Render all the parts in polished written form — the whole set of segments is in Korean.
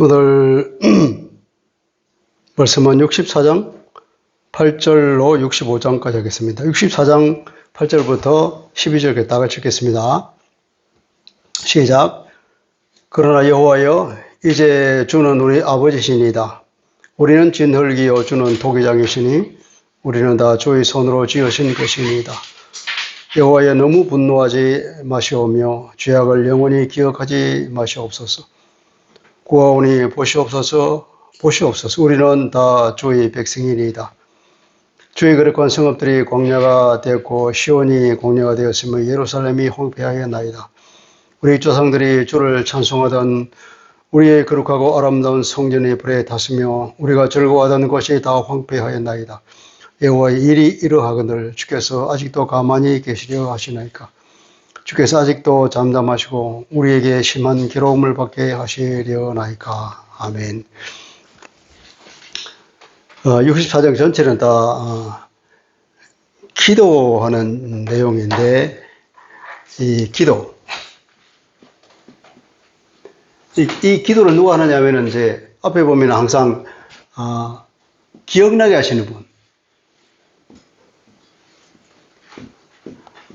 오늘 말씀은 64장 8절로 65장까지 하겠습니다. 64장 8절부터 12절까지 다 같이 읽겠습니다. 시작. 그러나 여호와여, 이제 주는 우리 아버지시니이다. 우리는 진흙이요 주는 도기장이시니 우리는 다 주의 손으로 지으신 것이니이다. 여호와여, 너무 분노하지 마시오며 죄악을 영원히 기억하지 마시옵소서. 구하오니 보시옵소서. 우리는 다 주의 백성이니이다. 주의 거룩한 성읍들이 광야가 되었고 시온이 광야가 되었으며 예루살렘이 황폐하였나이다. 우리 조상들이 주를 찬송하던 우리의 거룩하고 아름다운 성전이 불에 탔으며 우리가 즐거워하던 것이 다 황폐하였나이다. 여호와의 일이 이러하거늘 주께서 아직도 가만히 계시려 하시나이까? 주께서 아직도 잠잠하시고 우리에게 심한 괴로움을 받게 하시려나이까? 아멘. 64장 전체는 다 기도하는 내용인데, 이 기도, 이 기도를 누가 하느냐면은 이제 앞에 보면 항상 기억나게 하시는 분,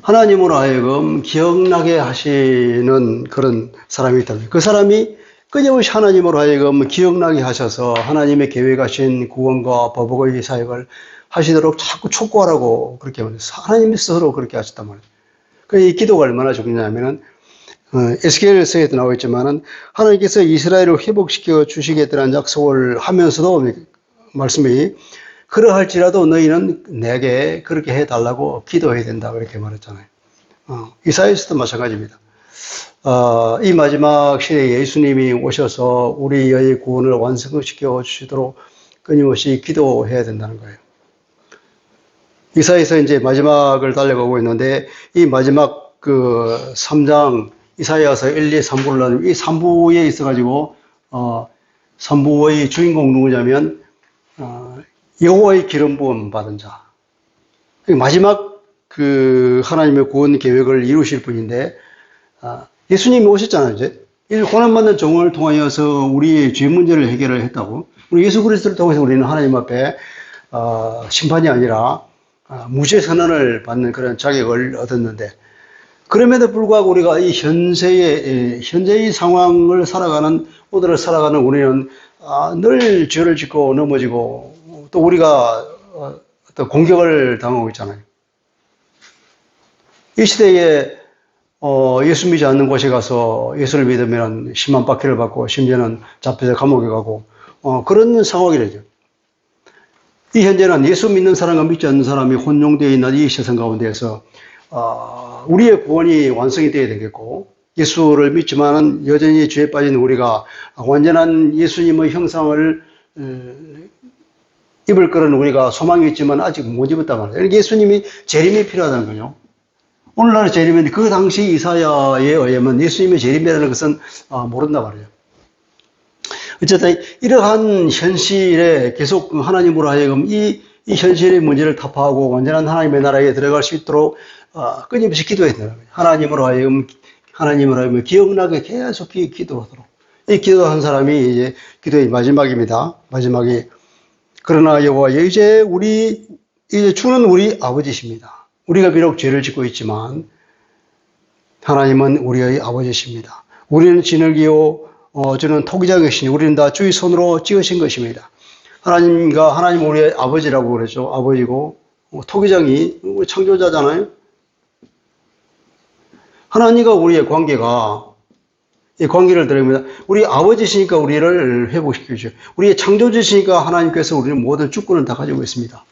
하나님으로 하여금 기억나게 하시는 그런 사람이 있다. 그 사람이 끊임없이 하나님으로 하여금 기억나게 하셔서 하나님의 계획하신 구원과 보복의 사역을 하시도록 자꾸 촉구하라고 그렇게 하면서 하나님이 스스로 그렇게 하셨단 말이에요. 이 기도가 얼마나 중요하냐면은 에스겔서에도 나와 있지만은 하나님께서 이스라엘을 회복시켜 주시겠다는 약속을 하면서도 말씀이 그러할지라도 너희는 내게 그렇게 해달라고 기도해야 된다 그렇게 말했잖아요. 이사야에서도 마찬가지입니다. 이 마지막 시대에 예수님이 오셔서 우리의 구원을 완성시켜 주시도록 끊임없이 기도해야 된다는 거예요. 이사야에서 이제 마지막을 달려가고 있는데 이 마지막 3장 이사야서 1, 2, 3부를 나누면 이 3부에 있어가지고 3부의 주인공 누구냐면 여호와의 기름 부음 받은 자. 마지막 하나님의 구원 계획을 이루실 분인데 예수님이 오셨잖아요. 이제 고난받는 종을 통하여서 우리의 죄 문제를 해결을 했다고. 우리 예수 그리스도를 통해서 우리는 하나님 앞에 심판이 아니라 무죄 선언을 받는 그런 자격을 얻었는데, 그럼에도 불구하고 우리가 이 현재의 상황을 살아가는, 오늘을 살아가는 우리는 늘 죄를 짓고 넘어지고 또 우리가 어떤 공격을 당하고 있잖아요. 이 시대에 예수 믿지 않는 곳에 가서 예수를 믿으면 심한 박해를 받고 심지어는 잡혀서 감옥에 가고 그런 상황이죠. 이 현재는 예수 믿는 사람과 믿지 않는 사람이 혼용되어 있는 이 세상 가운데에서 우리의 구원이 완성이 되어야 되겠고, 예수를 믿지만은 여전히 죄에 빠진 우리가 완전한 예수님의 형상을 입을 거는 우리가 소망이 있지만 아직 못 입었단 말이에요. 예수님이 재림이 필요하다는 거죠. 오늘날 재림인데 그 당시 이사야에 의하면 예수님의 재림이라는 것은 모른단 말이에요. 어쨌든 이러한 현실에 계속 하나님으로 하여금 이 현실의 문제를 타파하고 완전한 하나님의 나라에 들어갈 수 있도록 끊임없이 기도해야 되는 거예요. 하나님으로 하여금 기억나게 계속 기도하도록. 이 기도한 사람이 이제 기도의 마지막입니다. 마지막이, 그러나 여호와여, 이제 주는 우리 아버지십니다. 우리가 비록 죄를 짓고 있지만 하나님은 우리의 아버지십니다. 우리는 진흙이요 주는 토기장이시니 우리는 다 주의 손으로 지으신 것입니다. 하나님 우리의 아버지라고 그러죠. 아버지고 토기장이 우리 창조자잖아요. 하나님과 우리의 관계가, 이 관계를 드립니다. 우리 아버지시니까 우리를 회복시켜 주죠. 우리의 창조주시니까 하나님께서 우리는 모든 주권을 다 가지고 있습니다.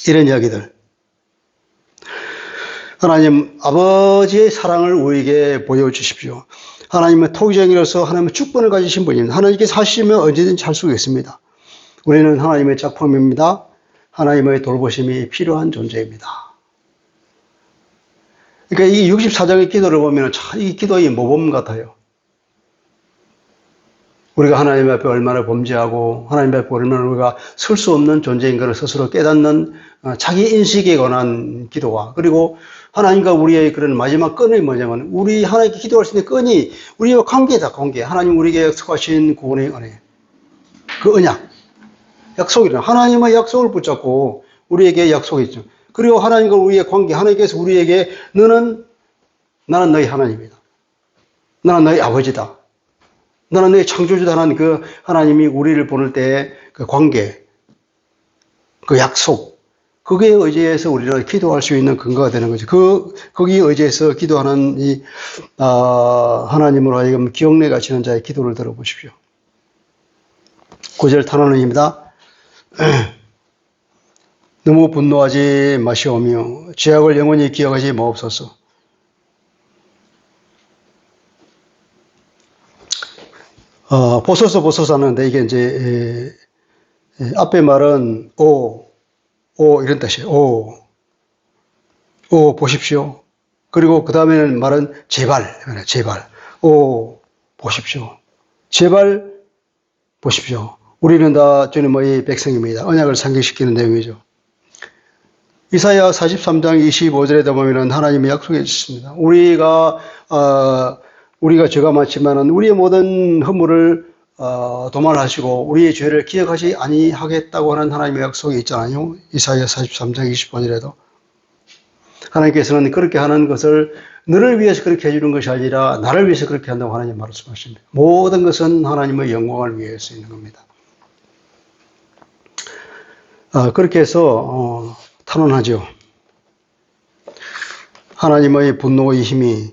이런 이야기들. 하나님 아버지의 사랑을 우리에게 보여주십시오. 하나님은 토기장이라서 하나님은 주권을 가지신 분입니다. 하나님께서 하시면 언제든지 할 수가 있습니다. 우리는 하나님의 작품입니다. 하나님의 돌보심이 필요한 존재입니다. 그러니까 이 64장의 기도를 보면 참 이 기도의 모범 같아요. 우리가 하나님 앞에 얼마나 범죄하고 하나님 앞에 얼마나 우리가 설 수 없는 존재인 것을 스스로 깨닫는 자기 인식에 관한 기도와, 그리고 하나님과 우리의 그런 마지막 끈이 뭐냐면, 우리 하나님께 기도할 수 있는 끈이 우리와 관계다, 관계. 하나님 우리에게 약속하신 구원의 은혜. 그 언약. 약속이라. 하나님의 약속을 붙잡고 우리에게 약속했죠. 그리고 하나님과 우리의 관계, 하나님께서 우리에게 나는 너희 하나님이다. 나는 너희 아버지다. 나는 너희 창조주다라는 그 하나님이 우리를 보낼 때의 그 관계, 그 약속, 거기에 의지해서 우리가 기도할 수 있는 근거가 되는 거죠. 거기에 의지해서 기도하는 하나님으로 하여금 기억내 가시는 자의 기도를 들어보십시오. 9절 탄원입니다. 너무 분노하지 마시오며 죄악을 영원히 기억하지 마옵소서. 보소서 하는데 이게 이제 앞에 말은 오 이런 뜻이에요. 오 보십시오. 그리고 그 다음에는 말은 제발 오 보십시오. 제발 보십시오. 우리는 다 주님의 백성입니다. 언약을 상기시키는 내용이죠. 이사야 43장 25절에 보면 하나님이 약속해 주셨습니다. 우리가 죄가 많지만은 우리의 모든 허물을 도말하시고 우리의 죄를 기억하지 아니하겠다고 하는 하나님의 약속이 있잖아요. 이사야 43장 25절에도 하나님께서는 그렇게 하는 것을 너를 위해서 그렇게 해주는 것이 아니라 나를 위해서 그렇게 한다고 하나님 말씀하십니다. 모든 것은 하나님의 영광을 위해서 있는 겁니다. 그렇게 해서 탄원하죠. 하나님의 분노의 힘이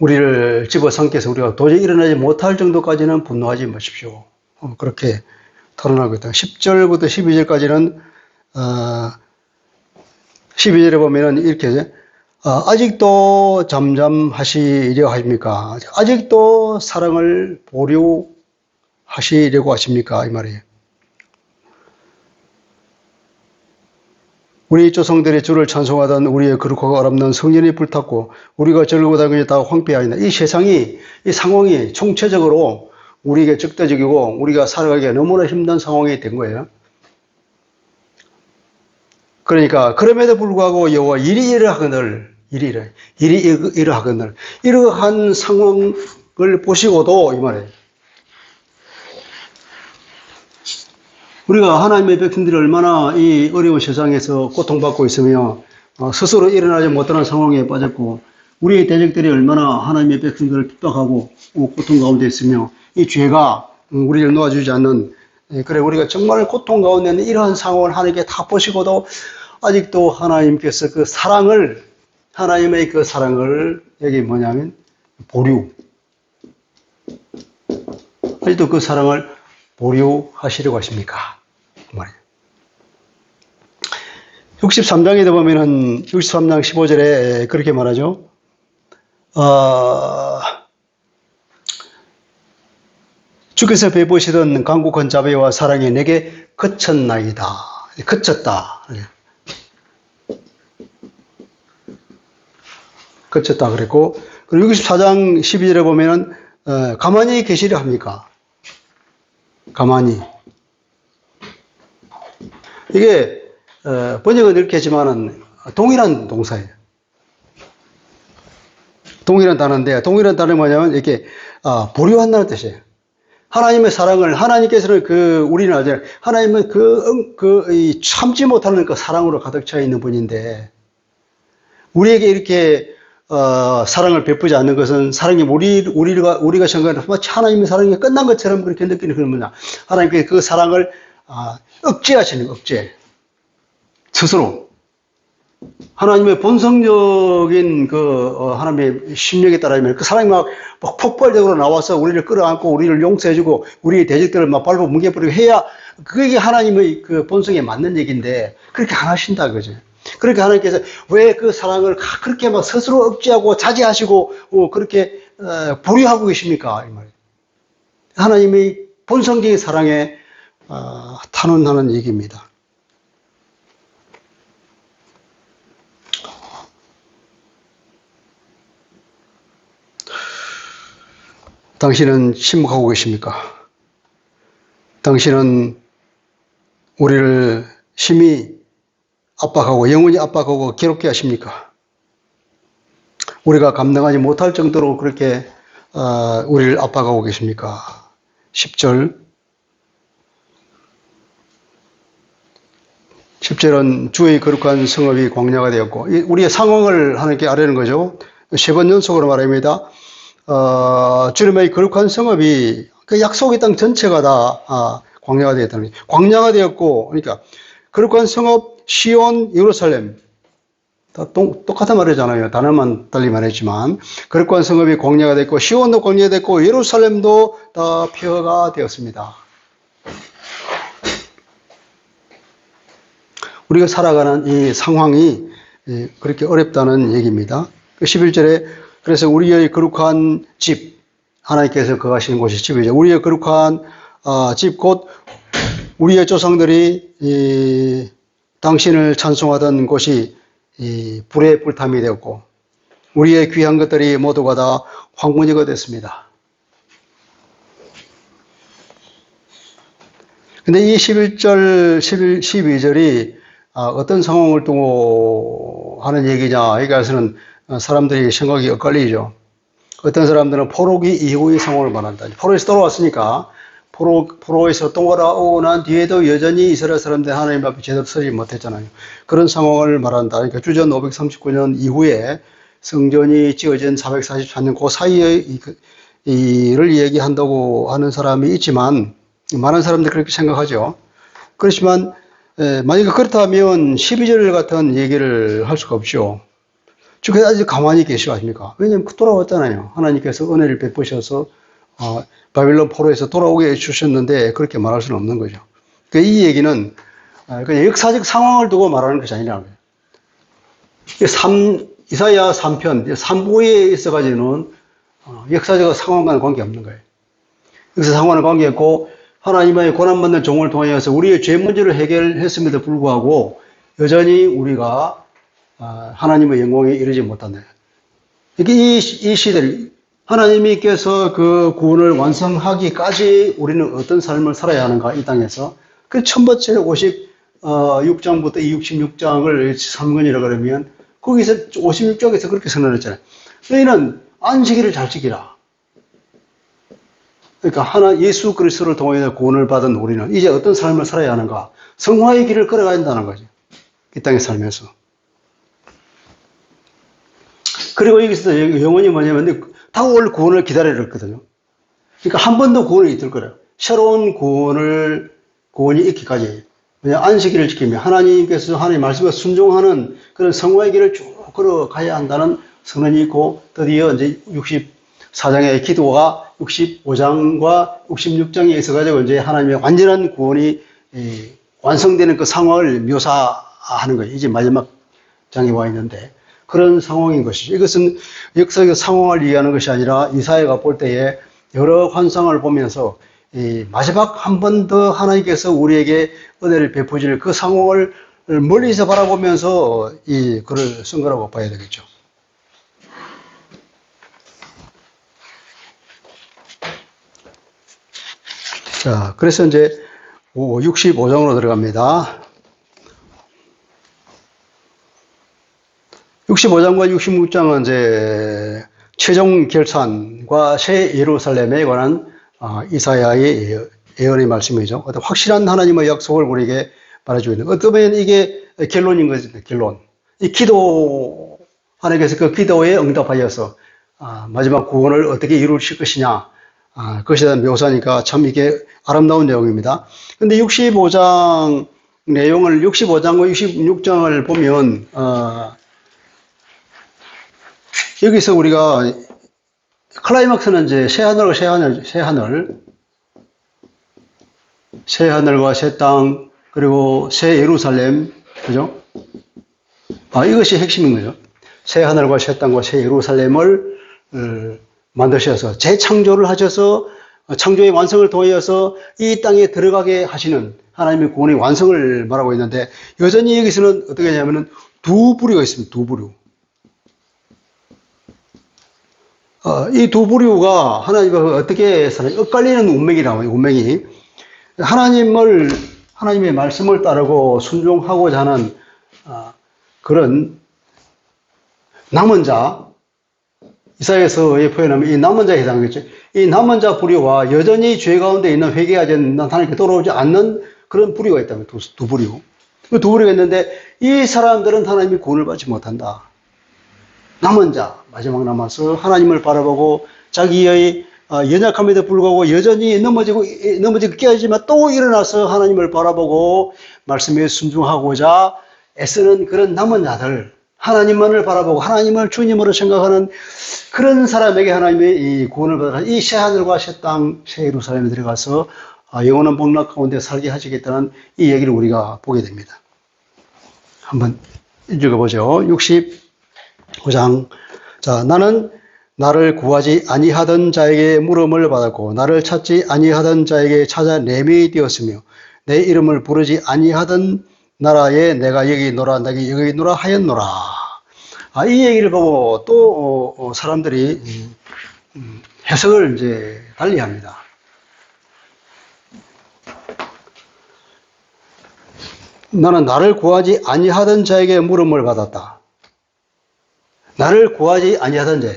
우리를 집어삼켜서 우리가 도저히 일어나지 못할 정도까지는 분노하지 마십시오. 그렇게 탄원하고 있다. 10절부터 12절까지는 12절에 보면은 이렇게 아직도 잠잠하시려 하십니까? 아직도 사랑을 보류하시려고 하십니까? 이 말이에요. 우리 조상들이 주를 찬송하던 우리의 거룩하고 아름다운 성전이 불탔고 우리가 절고 다니니 다 황폐하였나. 이 세상이, 이 상황이 총체적으로 우리에게 적대적이고 우리가 살아가기가 너무나 힘든 상황이 된 거예요. 그러니까 그럼에도 불구하고 여호와 이리 이러하거늘 이러한 상황을 보시고도 이 말이에요. 우리가 하나님의 백성들이 얼마나 이 어려운 세상에서 고통받고 있으며 스스로 일어나지 못하는 상황에 빠졌고 우리의 대적들이 얼마나 하나님의 백성들을 핍박하고 고통 가운데 있으며 이 죄가 우리를 놓아주지 않는 그래 우리가 정말 고통 가운데 있는 이러한 상황을 하나님께 다 보시고도 아직도 하나님께서 그 사랑을 하나님의 그 사랑을 여기 뭐냐면 보류 아직도 그 사랑을 보류하시려고 하십니까? 그 말이에요. 63장에 보면은 63장 15절에 그렇게 말하죠. 주께서 베푸시던 강국한 자비와 사랑이 내게 그쳤나이다. 그쳤다. 그쳤다 그랬고, 그리고 64장 12절에 보면은 가만히 계시려 합니까? 가만히. 이게 번역은 이렇게 했지만은 동일한 동사예요. 동일한 단어인데 동일한 단어는 뭐냐면 이렇게 보류한다는 뜻이에요. 하나님의 사랑을 하나님께서는 우리는 아직 하나님은 이 참지 못하는 그 사랑으로 가득 차 있는 분인데 우리에게 이렇게 사랑을 베푸지 않는 것은 사랑이 우리가 생각하는 하나님의 사랑이 끝난 것처럼 그렇게 느끼는 그런 거냐. 하나님께 그 사랑을 억제하시는 억제. 스스로. 하나님의 본성적인 하나님의 심력에 따르면 그 사랑이 막 폭발적으로 나와서 우리를 끌어안고 우리를 용서해주고 우리의 대적들을 막 밟아 뭉개버리고 해야 그게 하나님의 그 본성에 맞는 얘기인데 그렇게 안 하신다 그죠. 그렇게 하나님께서 왜 그 사랑을 그렇게 막 스스로 억제하고 자제하시고 그렇게 보류하고 계십니까? 이 말이에요. 하나님의 본성적인 사랑에 탄원하는 얘기입니다. 당신은 침묵하고 계십니까? 당신은 우리를 심히 압박하고 영원히 압박하고 괴롭게 하십니까? 우리가 감당하지 못할 정도로 그렇게 우리를 압박하고 계십니까? 10절은 주의 거룩한 성읍이 광야가 되었고, 우리의 상황을 하나님께 아뢰는 거죠. 3번 연속으로 말합니다. 주님의 거룩한 성읍이 그 약속의 땅 전체가 다 광야가 되었다는 거예요. 광야가 되었고, 그러니까 거룩한 성읍 시온 예루살렘 다 똑같은 말이잖아요. 단어만 달리 말했지만 거룩한 성읍이 광야가 됐고 시온도 광야가 됐고 예루살렘도 다 폐허가 되었습니다. 우리가 살아가는 이 상황이 그렇게 어렵다는 얘기입니다. 11절에 그래서 우리의 거룩한 집, 하나님께서 거하시는 곳이 집이죠. 우리의 거룩한 집 곧 우리의 조상들이 당신을 찬송하던 곳이 불의 불탐이 되었고 우리의 귀한 것들이 모두가 다 황무지가 됐습니다. 근데 이 11절, 12절이 어떤 상황을 두고 하는 얘기냐, 여기에서는 사람들이 생각이 엇갈리죠. 어떤 사람들은 포로기 이후의 상황을 말한다. 포로에서 돌아왔으니까 포로에서 돌아오고 난 뒤에도 여전히 이스라엘 사람들이 하나님 앞에 제대로 서지 못했잖아요. 그런 상황을 말한다. 그러니까 주전 539년 이후에 성전이 지어진 444년 그 사이의 일을 얘기한다고 하는 사람이 있지만 많은 사람들이 그렇게 생각하죠. 그렇지만 만약에 그렇다면 12절 같은 얘기를 할 수가 없죠. 주께서 아직 가만히 계시십니까? 왜냐하면 돌아왔잖아요. 하나님께서 은혜를 베푸셔서 바빌론 포로에서 돌아오게 해주셨는데 그렇게 말할 수는 없는 거죠. 이 얘기는 그냥 역사적 상황을 두고 말하는 것이 아니라는 거예요. 이사야 3편, 3부에 있어가지고는 역사적 상황과는 관계없는 거예요. 역사 상황과는 관계없고 하나님의 고난받는 종을 통하여서 우리의 죄 문제를 해결했음에도 불구하고 여전히 우리가 하나님의 영광에 이르지 못한다. 이 시대를 하나님께서 그 구원을 완성하기까지 우리는 어떤 삶을 살아야 하는가 이 땅에서 그 첫 번째 56장부터 66장을 3권이라 그러면 거기서 56장에서 그렇게 선언했잖아요. 너희는 안식일을 잘 지키라. 그러니까 예수 그리스도를 통해 구원을 받은 우리는 이제 어떤 삶을 살아야 하는가? 성화의 길을 걸어가야 한다는 거죠. 이 땅에 살면서. 그리고 여기서 영혼이 뭐냐면 다올 구원을 기다리랬거든요. 그러니까 한 번 더 구원이 있을 거예요. 새로운 구원이 있기까지. 그냥 안식일을 지키며 하나님께서 하나님 말씀에 순종하는 그런 성화의 길을 쭉 걸어가야 한다는 선언이 있고 드디어 이제 64장의 기도가 65장과 66장에 있어가지고 이제 하나님의 완전한 구원이 완성되는 그 상황을 묘사하는 거예요. 이제 마지막 장에 와 있는데 그런 상황인 것이죠. 이것은 역사적 상황을 이해하는 것이 아니라 이사야가 볼 때에 여러 환상을 보면서 마지막 한 번 더 하나님께서 우리에게 은혜를 베푸실 그 상황을 멀리서 바라보면서 이 글을 쓴 거라고 봐야 되겠죠. 자, 그래서 이제 65장으로 들어갑니다. 65장과 66장은 이제 최종 결산과 새 예루살렘에 관한 이사야의 예언의 말씀이죠. 어떤 확실한 하나님의 약속을 우리에게 말해주고 있는. 어쩌면 이게 결론인 것입니다. 결론. 이 기도, 하나님께서 그 기도에 응답하여서 마지막 구원을 어떻게 이루실 것이냐. 그것에 대한 묘사니까 참 이게 아름다운 내용입니다. 근데 65장 내용을 65장과 66장을 보면 여기서 우리가 클라이막스는 이제 새 하늘과 새 땅, 그리고 새 예루살렘, 그죠? 이것이 핵심인 거죠. 새 하늘과 새 땅과 새 예루살렘을 만드셔서 재창조를 하셔서 창조의 완성을 통하여서 이 땅에 들어가게 하시는 하나님의 구원의 완성을 말하고 있는데 여전히 여기서는 어떻게 하냐면은 두 부류가 있습니다. 두 부류. 이 두 부류가 하나님과 어떻게 살아요? 엇갈리는 운명이 나와요. 운명이 하나님의 말씀을 따르고 순종하고자 하는 그런 남은 자, 이사야서에 표현하면 이 남은 자에 해당하겠죠. 이 남은 자 부류와 여전히 죄 가운데 있는 회개하지 않는 하나님께 돌아오지 않는 그런 부류가 있다면 두 부류. 그 두 부류가 있는데 이 사람들은 하나님이 구원을 받지 못한다. 남은 자, 마지막 남아서 하나님을 바라보고 자기의 연약함에도 불구하고 여전히 넘어지고 깨어지지만 또 일어나서 하나님을 바라보고 말씀에 순종하고자 애쓰는 그런 남은 자들, 하나님만을 바라보고 하나님을 주님으로 생각하는 그런 사람에게 하나님이 이 구원을 받아라. 이 새하늘과 새 땅, 새 예루살렘에 들어가서 영원한 복락 가운데 살게 하시겠다는 이 얘기를 우리가 보게 됩니다. 한번 읽어보죠. 65장. 자, 나는 나를 구하지 아니하던 자에게 물음을 받았고 나를 찾지 아니하던 자에게 찾아냄이 되었으며 내 이름을 부르지 아니하던 나라에 내가 여기 있노라 내게 여기 있노라 하였노라. 이 얘기를 보고 또 사람들이 해석을 이제 달리합니다. 나는 나를 구하지 아니하던 자에게 물음을 받았다. 나를 구하지 아니하던 자.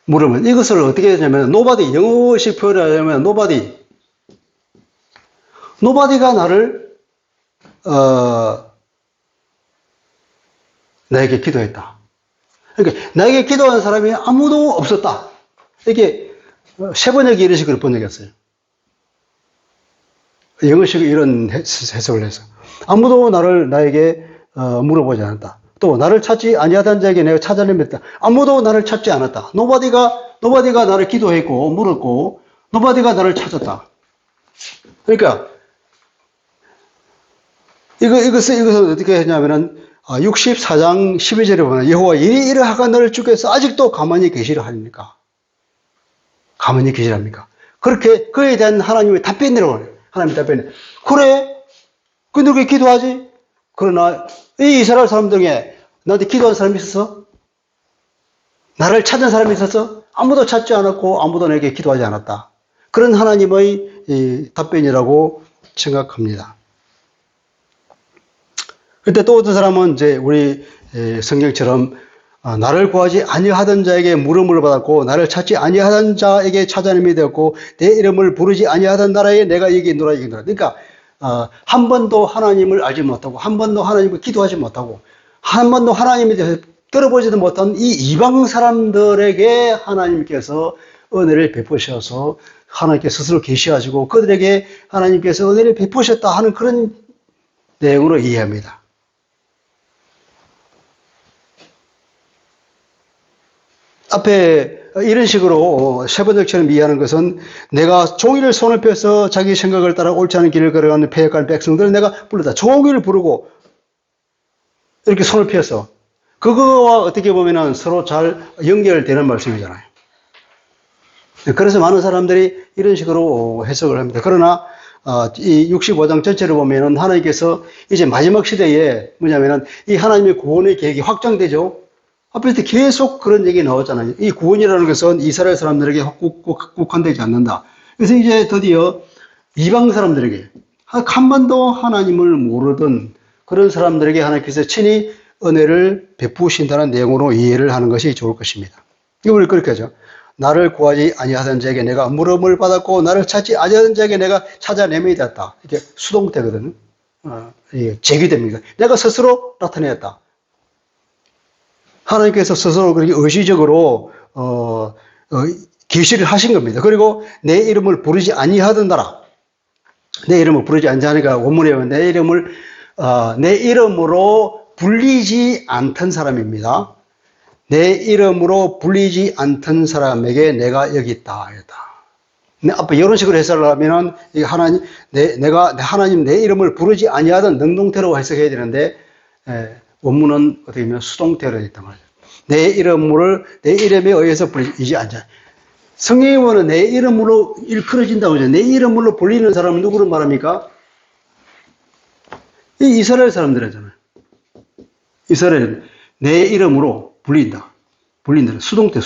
물으면 이것을 어떻게 하냐면 nobody, 영어식 표현하자면 nobody가 나를 나에게 기도했다. 그러니까 나에게 기도한 사람이 아무도 없었다. 이렇게 세 번역이 이런 식으로 번역했어요. 영어식 이런 해석을 해서 아무도 나에게 물어보지 않았다. 또 나를 찾지 아니하던 자에게 내가 찾아내었다. 아무도 나를 찾지 않았다. nobody가 나를 기도했고 물었고 nobody가 나를 찾았다. 그러니까 이것을 어떻게 했냐면은 64장 12절에 보면 여호와 이러하가 너를 주께서 아직도 가만히 계시려 하십니까? 가만히 계시랍니까? 그렇게 그에 대한 하나님의 답변이 내려오네요. 하나님의 답변이 그래? 그 누구에게 기도하지? 그러나 이 이스라엘 사람들 중에 나한테 기도한 사람이 있었어? 나를 찾은 사람이 있었어? 아무도 찾지 않았고 아무도 내게 기도하지 않았다. 그런 하나님의 답변이라고 생각합니다. 그때 또 어떤 사람은 이제 우리 성경처럼 나를 구하지 아니하던 자에게 물음을 받았고 나를 찾지 아니하던 자에게 찾아냄이 되었고 내 이름을 부르지 아니하던 나라에 내가 여기 있노라 여기 있노라. 그러니까 한 번도 하나님을 알지 못하고 한 번도 하나님을 기도하지 못하고 한 번도 하나님에 대해서 들어보지도 못한 이 이방 사람들에게 하나님께서 은혜를 베푸셔서 하나님께 스스로 계시하시고 그들에게 하나님께서 은혜를 베푸셨다 하는 그런 내용으로 이해합니다. 앞에 이런 식으로 세번역처럼 이해하는 것은 내가 종일 손을 펴서 자기 생각을 따라 옳지 않은 길을 걸어가는 패역한 백성들을 내가 불렀다. 종일 부르고 이렇게 손을 펴서 그거와 어떻게 보면 서로 잘 연결되는 말씀이잖아요. 그래서 많은 사람들이 이런 식으로 해석을 합니다. 그러나 이 65장 전체를 보면은 하나님께서 이제 마지막 시대에 뭐냐면은 이 하나님의 구원의 계획이 확장되죠. 앞에서 계속 그런 얘기 나왔잖아요. 이 구원이라는 것은 이스라엘 사람들에게 국한되지 않는다. 그래서 이제 드디어 이방 사람들에게 한 번도 하나님을 모르던 그런 사람들에게 하나님께서 친히 은혜를 베푸신다는 내용으로 이해를 하는 것이 좋을 것입니다. 이걸 그렇게 하죠. 나를 구하지 아니하던 자에게 내가 물음을 받았고 나를 찾지 아니하던 자에게 내가 찾아내미 되었다. 이게 수동태거든요. 제기됩니다. 내가 스스로 나타내었다. 하나님께서 스스로 그렇게 의식적으로 계시를 하신 겁니다. 그리고 내 이름을 부르지 아니하던 나라, 내 이름을 부르지 아니하니까 원문에 보면 내 이름으로 불리지 않던 사람입니다. 내 이름으로 불리지 않던 사람에게 내가 여기 있다. 앞에 이런 식으로 해석을 하면은 하나님 내 이름을 부르지 아니하던 능동태로 해석해야 되는데 원문은 어떻게 보면 수동태로 했단 말이에요. 내 이름에 의해서 불리지 않자. 성경에 보면 내 이름으로 일컬어진다고 하죠. 내 이름으로 불리는 사람은 누구를 말합니까? 이 이스라엘 사람들이잖아요. 이스라엘 내 이름으로 불린다. 수동태.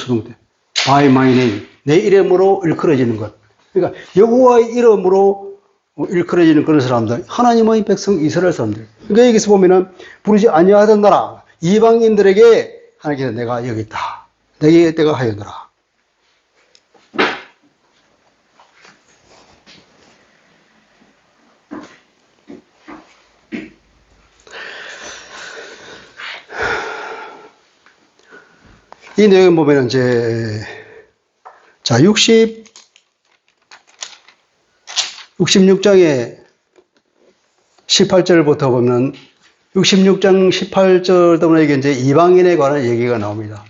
By my name. 내 이름으로 일컬어지는 것. 그러니까 여호와의 이름으로 일컬어지는 그런 사람들, 하나님의 백성 이스라엘 사람들. 그러니까 여기서 보면은 부르지 아니하던 나라 이방인들에게 하나님께서 내가 여기 있다. 내게 때가 하였노라. 이 내용 보면은 이제 자 66장의 18절부터 보면 66장 18절 때문에 이게 이제 이방인에 관한 얘기가 나옵니다.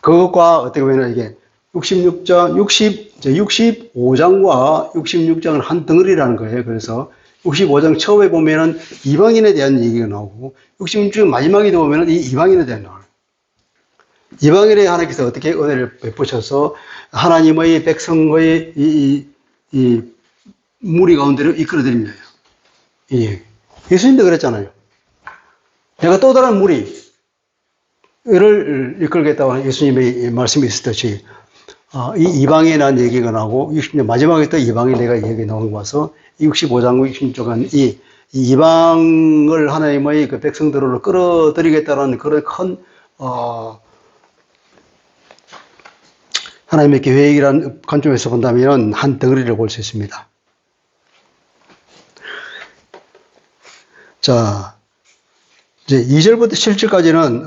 그것과 어떻게 보면 이게 65장과 66장은 한 덩어리라는 거예요. 그래서 65장 처음에 보면은 이방인에 대한 얘기가 나오고 66장 마지막에 보면은 이 이방인에 대한 나와요. 이방인에 하나님께서 어떻게 은혜를 베푸셔서 하나님의 백성의 이 무리 가운데로 이끌어드립니다. 예. 예수님도 그랬잖아요. 내가 또 다른 무리를 이끌겠다고 예수님의 말씀이 있었듯이 이 이방인에 대한 얘기가 나오고 60년 마지막에 또 이방인에 대한 얘기가 나오는 거 봐서 65장과 66장은 이 이방을 하나님의 그 백성들로 끌어들이겠다는 그런 큰 하나님의 계획이라는 관점에서 본다면 한 덩어리를 볼 수 있습니다. 자, 이제 2절부터 7절까지는,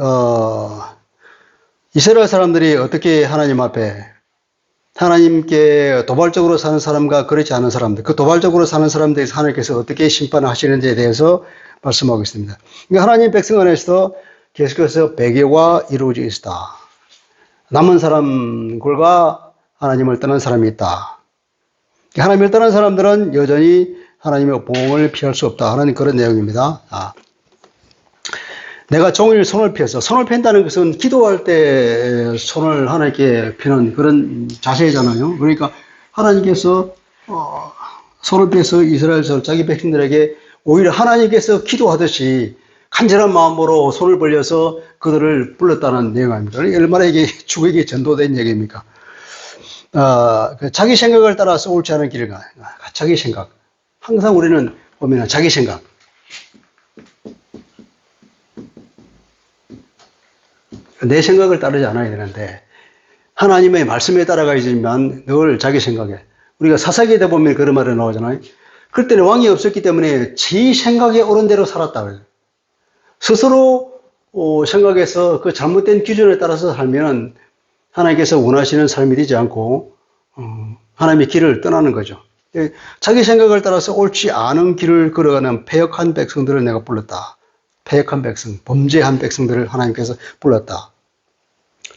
이스라엘 사람들이 어떻게 하나님 앞에, 하나님께 도발적으로 사는 사람과 그렇지 않은 사람들, 그 도발적으로 사는 사람들에 하나님께서 어떻게 심판을 하시는지에 대해서 말씀하고 있습니다. 그러니까 하나님 백성 안에서 계속해서 배교가 이루어져 있다. 남은 사람들과 하나님을 떠난 사람이 있다. 하나님을 떠난 사람들은 여전히 하나님의 보응을 피할 수 없다 하는 그런 내용입니다. 내가 종일 손을 펴서, 손을 편다는 것은 기도할 때 손을 하나님께 펴는 그런 자세잖아요. 그러니까 하나님께서 손을 펴서 이스라엘 자기 백성들에게 오히려 하나님께서 기도하듯이 간절한 마음으로 손을 벌려서 그들을 불렀다는 내용입니다. 얼마나 이게 주에게 전도된 얘기입니까? 자기 생각을 따라서 옳지 않은 길을 가. 자기 생각. 항상 우리는 보면 자기 생각. 내 생각을 따르지 않아야 되는데 하나님의 말씀에 따라가야지만 늘 자기 생각에. 우리가 사사기에 보면 그런 말이 나오잖아요. 그때는 왕이 없었기 때문에 지 생각에 옳은 대로 살았다 그래요. 스스로 생각해서 그 잘못된 기준에 따라서 살면 하나님께서 원하시는 삶이 되지 않고 하나님의 길을 떠나는 거죠. 자기 생각을 따라서 옳지 않은 길을 걸어가는 패역한 백성들을 내가 불렀다. 패역한 백성, 범죄한 백성들을 하나님께서 불렀다.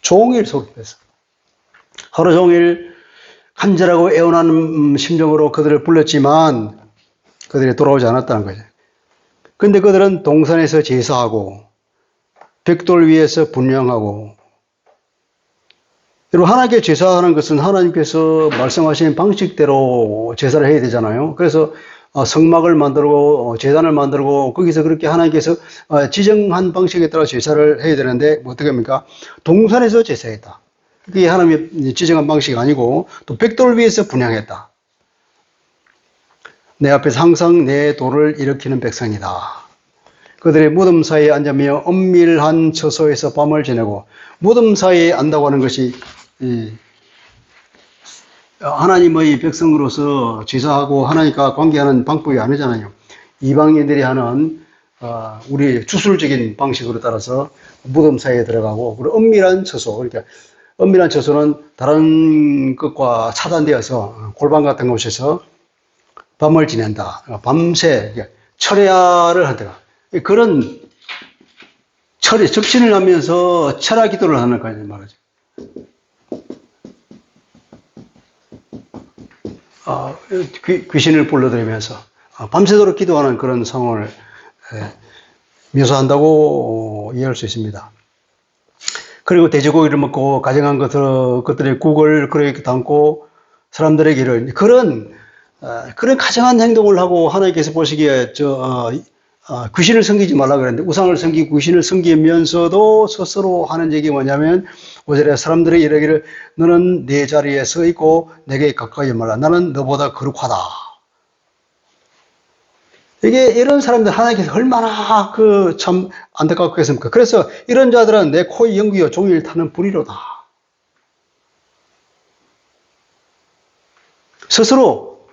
종일 속에서 하루 종일 간절하고 애원하는 심정으로 그들을 불렀지만 그들이 돌아오지 않았다는 거죠. 근데 그들은 동산에서 제사하고 벽돌 위에서 분향하고 여러분 하나님께 제사하는 것은 하나님께서 말씀하신 방식대로 제사를 해야 되잖아요. 그래서 성막을 만들고 제단을 만들고 거기서 그렇게 하나님께서 지정한 방식에 따라 제사를 해야 되는데 어떻게 합니까? 동산에서 제사했다. 그게 하나님의 지정한 방식이 아니고 또 벽돌 위에서 분향했다. 내 앞에서 항상 내 도를 일으키는 백성이다. 그들의 무덤 사이에 앉으며 엄밀한 처소에서 밤을 지내고 무덤 사이에 안다고 하는 것이 하나님의 백성으로서 제사하고 하나님과 관계하는 방법이 아니잖아요. 이방인들이 하는 우리 주술적인 방식으로 따라서 무덤 사이에 들어가고 그리고 엄밀한 처소, 그러니까 엄밀한 처소는 다른 것과 차단되어서 골방 같은 곳에서 밤을 지낸다. 밤새 철야를 한다. 그런 적신을 하면서 철야 기도를 하는 거예요, 말이죠. 귀신을 불러들이면서 밤새도록 기도하는 그런 상황을 묘사한다고 이해할 수 있습니다. 그리고 돼지고기를 먹고 가정한 것들의 국을 그렇게 담고 사람들에게 이런 그런 가정한 행동을 하고 하나님께서 보시기에 귀신을 섬기지 말라 그랬는데 우상을 섬기고 귀신을 섬기면서도 스스로 하는 얘기 뭐냐면 5절에 사람들이 이러기를 너는 내 자리에 서 있고 내게 가까이 말라. 나는 너보다 거룩하다. 이게 이런 사람들 하나님께서 얼마나 그 참 안타깝겠습니까? 그래서 이런 자들은 내 코의 연기와 종일 타는 불이로다. 스스로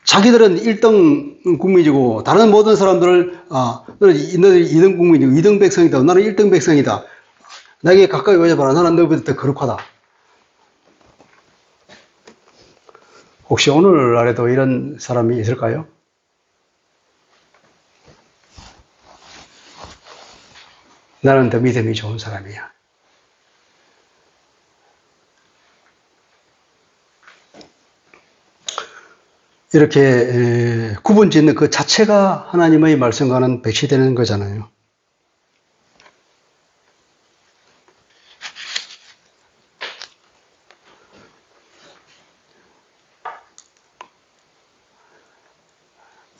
자기들은 1등 국민이고 다른 모든 사람들을 너희들이 2등 국민이고 2등 백성이다. 나는 1등 백성이다. 나에게 가까이 오자봐라. 나는 너희보다 더 거룩하다. 혹시 오늘날에도 이런 사람이 있을까요? 나는 더 믿음이 좋은 사람이야. 이렇게 구분 짓는 그 자체가 하나님의 말씀과는 배치되는 거잖아요.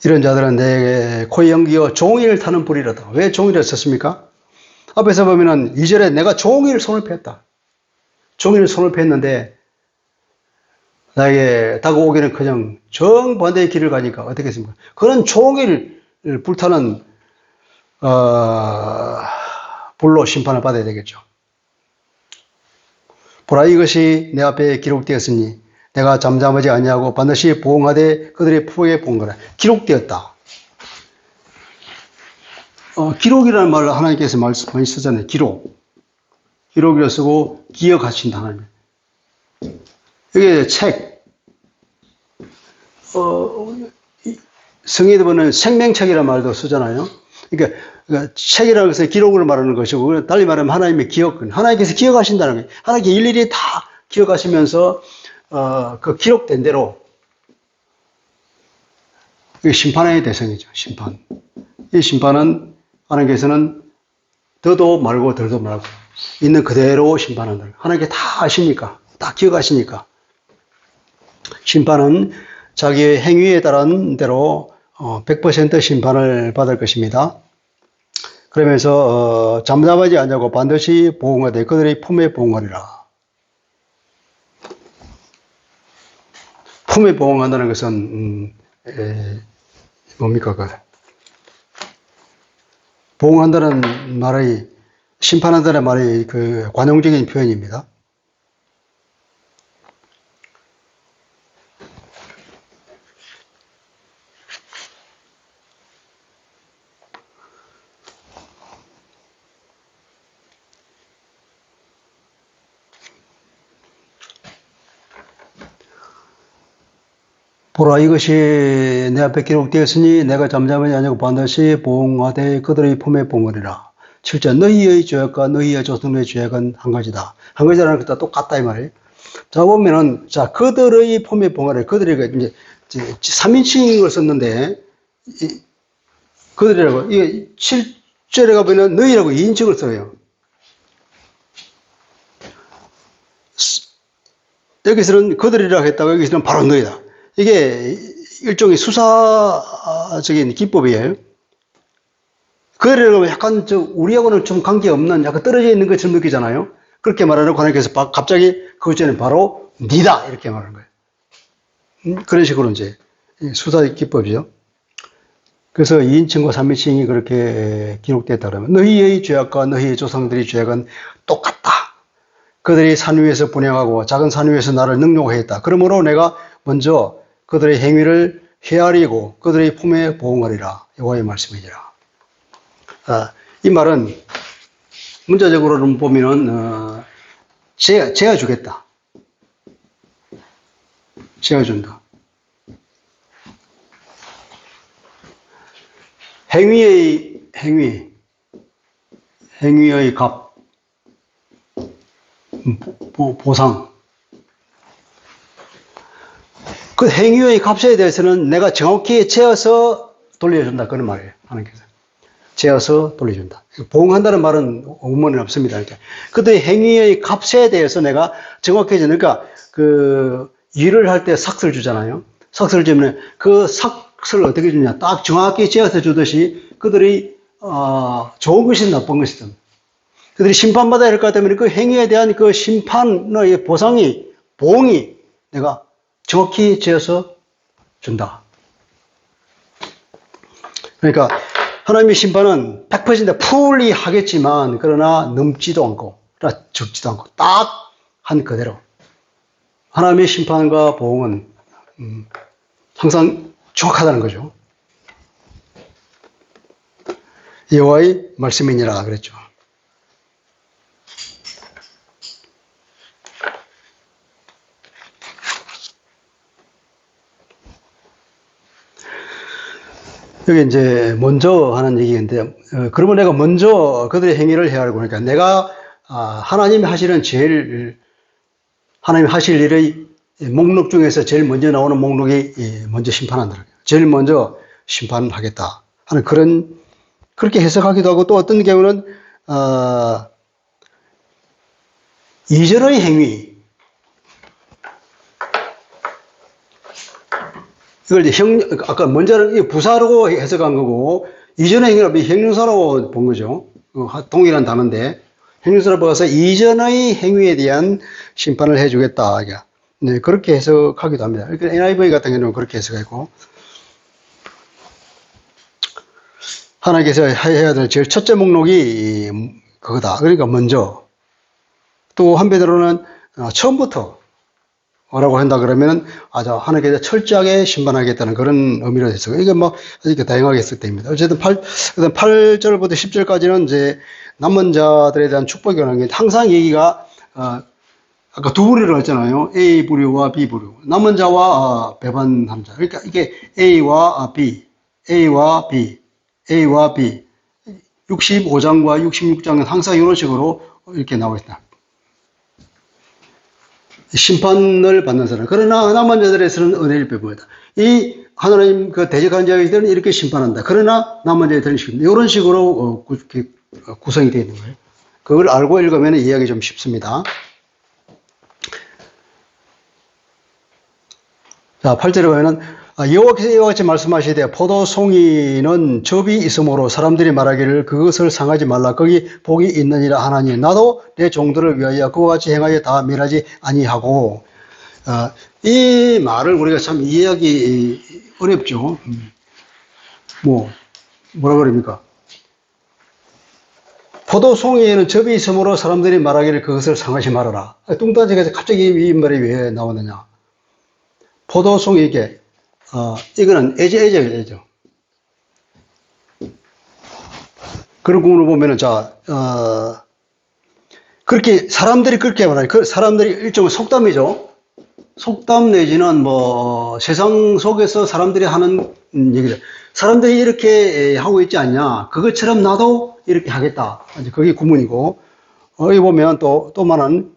이런 자들은 내 코에 연기어 종일 타는 불이로다. 왜 종일을 썼습니까? 앞에서 보면은 2절에 내가 종일 손을 폈다. 종일 손을 폈는데 나에게 다가오기는 그냥 정반대의 길을 가니까 어떻게 했습니까? 그런 종일 불타는 불로 심판을 받아야 되겠죠. 보라 이것이 내 앞에 기록되었으니 내가 잠잠하지 아니하고 반드시 보응하되 그들의 품에 본거라. 기록되었다. 기록이라는 말을 하나님께서 많이 쓰잖아요. 기록이라 쓰고 기억하신다 하나님. 이게 책. 성경에 보면 생명책이라는 말도 쓰잖아요. 그러니까 책이라고 해서 기록을 말하는 것이고, 달리 말하면 하나님의 기억, 하나님께서 기억하신다는 거예요. 하나님께 일일이 다 기억하시면서 그 기록된 대로 심판의 대상이죠. 심판. 이 심판은 하나님께서는 더도 말고 덜도 말고 있는 그대로 심판한다. 하나님께 다 아시니까, 다 기억하시니까. 심판은 자기의 행위에 따른 대로 100% 심판을 받을 것입니다. 그러면서 잠잠하지 않냐고 반드시 보응하되 그들의 품에 보응하리라. 품에 보응한다는 것은 뭡니까? 보응한다는 말의 심판한다는 말의 그 관용적인 표현입니다. 보라 이것이 내 앞에 기록되었으니 내가 잠잠하지 아니하고 반드시 보응하되 그들의 품에 보응하리라. 7절 너희의 죄악과 너희의 조상의 죄악은 한 가지다. 한 가지라는 것도 똑같다 이 말이에요. 자 보면은 자 그들의 품에 보응하리라. 그들이 이제 3인칭인 걸 썼는데 그들이라고 이게 7절에 가보면 너희라고 2인칭을 써요. 여기서는 그들이라고 했다고 여기서는 바로 너희다. 이게 일종의 수사적인 기법이에요. 그들이라고 하면 약간 우리하고는 좀 관계없는 약간 떨어져 있는 것처럼 느끼잖아요. 그렇게 말하는 하나님께서 갑자기 그 전에 바로 니다 이렇게 말하는 거예요. 그런 식으로 이제 수사 기법이죠. 그래서 2인칭과 3인칭이 그렇게 기록됐다 그러면 너희의 죄악과 너희의 조상들의 죄악은 똑같다. 그들이 산 위에서 분양하고 작은 산 위에서 나를 능욕하였다. 그러므로 내가 먼저 그들의 행위를 헤아리고 그들의 품에 보응하리라. 여호와의 말씀이니라. 이 말은 문자적으로는 보면은 죄가 주겠다. 죄가 준다. 행위의 값, 보상. 그 행위의 값에 대해서는 내가 정확히 재어서 돌려준다. 그런 말이에요. 하나님께서. 재어서 돌려준다. 보응한다는 말은 원문에 없습니다. 이렇게. 그들의 행위의 값에 대해서 내가 정확히 그러니까 그 일을 할 때 삭스를 주잖아요. 삭스를 주면 그 삭스를 어떻게 주냐. 딱 정확히 재어서 주듯이 그들이 좋은 것이든 나쁜 것이든 그들이 심판받아야 할 것 때문에 그 행위에 대한 그 심판의 보응이 내가 정확히 재어서 준다. 그러니까 하나님의 심판은 100% 풀리 하겠지만 그러나 넘지도 않고 적지도 않고 딱 한 그대로 하나님의 심판과 보응은 항상 정확하다는 거죠. 여호와의 말씀이니라 그랬죠. 여기 이제 먼저 하는 얘기인데, 그러면 내가 먼저 그들의 행위를 헤아리고, 그러니까 내가 하나님이 하시는 하나님이 하실 일의 목록 중에서 제일 먼저 나오는 목록이 먼저 심판한다. 제일 먼저 심판하겠다 하는 그렇게 해석하기도 하고, 또 어떤 경우는 이전의 행위, 이걸 이제 아까 먼저는 부사로 해석한 거고, 이전의 행위를 형용사로 본 거죠. 동일한 단어인데, 형용사로 봐서 이전의 행위에 대한 심판을 해주겠다. 네, 그렇게 해석하기도 합니다. 그러니까 NIV 같은 경우는 그렇게 해석하고, 하나님께서 해야 될 제일 첫째 목록이 그거다. 그러니까 먼저. 또 한편으로는 처음부터 라고 한다 그러면은 하나님께서 철저하게 심판하겠다는 그런 의미로 해서 이게 뭐 이렇게 다양하게 해석됩니다. 어쨌든 8절부터 10절까지는 이제 남은 자들에 대한 축복이 오는 게 항상 얘기가 아까 두 부류라고 했잖아요. A 부류와 B 부류. 남은 자와 배반한 자. 그러니까 이게 A와 B, A와 B, A와 B. 65장과 66장은 항상 이런 식으로 이렇게 나와 있다. 심판을 받는 사람. 그러나 남은 자들에서는 은혜를 베푼다. 이 하나님 대적한 자들은 이렇게 심판한다. 그러나 남은 자들은 심판한다. 이런 식으로 구성이 되어 있는 거예요. 그걸 알고 읽으면 이해하기 좀 쉽습니다. 자, 8절에 보면은 여호와께서 이와 같이 말씀하시되 포도송이는 접이 있으므로 사람들이 말하기를 그것을 상하지 말라. 거기 복이 있느니라 하나니 나도 내 종들을 위하여 그와 같이 행하여 다 멸하지 아니하고. 이 말을 우리가 참 이해하기 어렵죠. 뭐라 그럽니까? 포도송이에는 접이 있으므로 사람들이 말하기를 그것을 상하지 말아라. 뚱딴지가 갑자기 이 말이 왜 나오느냐? 포도송이 이게 이거는 애죠. 그런 부분을 보면은, 그렇게, 사람들이 그렇게 말하니, 사람들이 일종의 속담이죠. 속담 내지는 세상 속에서 사람들이 하는 얘기죠. 사람들이 이렇게 하고 있지 않냐. 그것처럼 나도 이렇게 하겠다. 그게 구문이고, 여기 보면 또 많은,